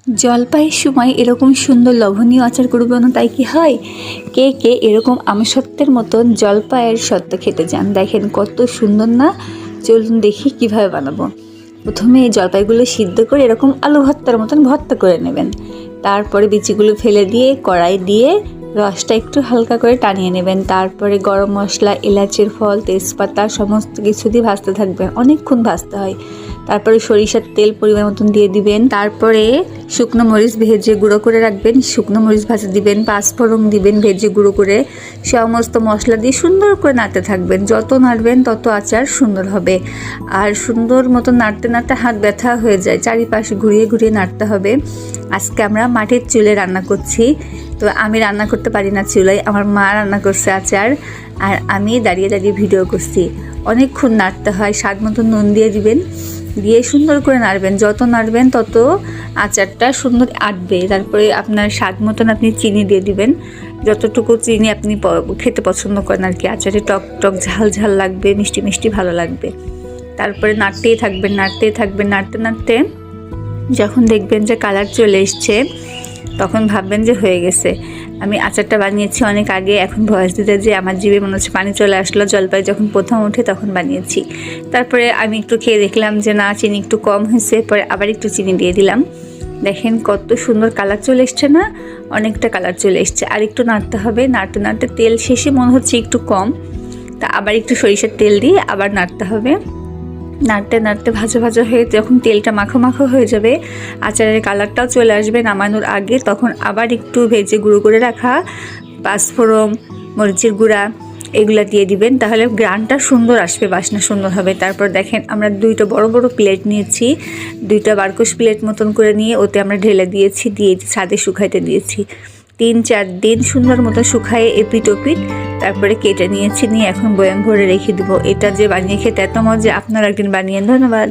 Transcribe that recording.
জলপাইয়ের সময় এরকম সুন্দর লবণীয় আচার করবো না, তাই কি হয়? কে কে এরকম আমসত্ত্বের মতন জলপাইয়ের সত্ত্ব খেতে চান? দেখেন কত সুন্দর না। চলুন দেখি কিভাবে বানাবো। প্রথমে এই জলপাইগুলো সিদ্ধ করে এরকম আলু ভর্তার মতন ভর্তা করে নেবেন। তারপরে বিচিগুলো ফেলে দিয়ে কড়াই দিয়ে রসটা একটু হালকা করে টানিয়ে নেবেন। তারপরে গরম মশলা, এলাচের ফল, তেজপাতা সমস্ত কিছু দিয়ে ভাজতে থাকবেন, অনেকক্ষণ ভাজতে হয়। তারপরে সরিষার তেল পরিমাণ মতন দিয়ে দিবেন। তারপরে শুকনো মরিচ ভেজে গুঁড়ো করে রাখবেন, শুকনো মরিচ ভাজা দিবেন, পাঁচফোড়ন দিবেন ভেজে গুঁড়ো করে। সমস্ত মশলা দিয়ে সুন্দর করে নাড়তে থাকবেন। যত নাড়বেন তত আচার সুন্দর হবে। আর সুন্দর মতো নাড়তে নাড়তে হাত ব্যথা হয়ে যায়, চারিপাশে ঘুরিয়ে ঘুরিয়ে নাড়তে হবে। আজকে আমরা মাটির চুলে রান্না করছি, তো আমি রান্না করতে পারি না চুলায়, আমার মা রান্না করছে আচার, আর আমি দাঁড়িয়ে দাঁড়িয়ে ভিডিও করছি। অনেকক্ষণ নাড়তে হয়। স্বাদ মতো নুন দিয়ে দিবেন, দিয়ে সুন্দর করে নাড়বেন। যত নাড়বেন তত আচারটা সুন্দর আটবে। তারপরে আপনার স্বাদ মতন আপনি চিনি দিয়ে দিবেন, যতটুকু চিনি আপনি খেতে পছন্দ করেন আর কি। আচারে টক টক ঝাল ঝাল লাগবে, মিষ্টি মিষ্টি ভালো লাগবে। তারপরে নাড়তেই থাকবেন, নাড়তেই থাকবেন। নাড়তে নাড়তে যখন দেখবেন যে কালার চলে এসছে, তখন ভাববেন যে হয়ে গেছে। আমি আচারটা বানিয়েছি অনেক আগে, এখন ভয়েস দিতে যে আমার জিভে মনে হচ্ছে পানি চলে আসলো। জলপাই যখন প্রথম ওঠে তখন বানিয়েছি। তারপরে আমি একটু খেয়ে দেখলাম যে না, চিনি একটু কম হয়েছে, পরে আবার একটু চিনি দিয়ে দিলাম। দেখেন কত সুন্দর কালার চলে এসছে না, অনেকটা কালার চলে এসছে। আর একটু নাড়তে হবে। নাড়তে নাড়তে তেল শেষে মনে হচ্ছে একটু কম, তা আবার একটু সরিষার তেল দিয়ে আবার নাড়তে হবে। নাড়তে নাড়তে ভাজা ভাজা হয়ে যখন তেলটা মাখো মাখো হয়ে যাবে, আচারের কালারটাও চলে আসবে নামানোর আগে, তখন আবার একটু ভেজে গুঁড়ো করে রাখা পাঁচফোড়ন, মরিচের গুঁড়া এগুলা দিয়ে দিবেন। তাহলে গ্রানটা সুন্দর আসবে, বাসনা সুন্দর হবে। তারপর দেখেন আমরা দুইটা বড় বড় প্লেট নিয়েছি, দুইটা বারকোশ প্লেট মতন করে নিয়ে ওতে আমরা ঢেলে দিয়েছি, দিয়ে ছাদে শুকাইতে দিয়েছি। 3-4 দিন সুন্দর মতো শুকায়ে এপিট ওপিট তারপরে কেটে নিয়েছি, নিয়ে এখন বয়াম ভরে রেখে দেবো। এটা যে বানিয়ে খেতে এত মজা, আপনারা একদিন বানিয়ে। ধন্যবাদ।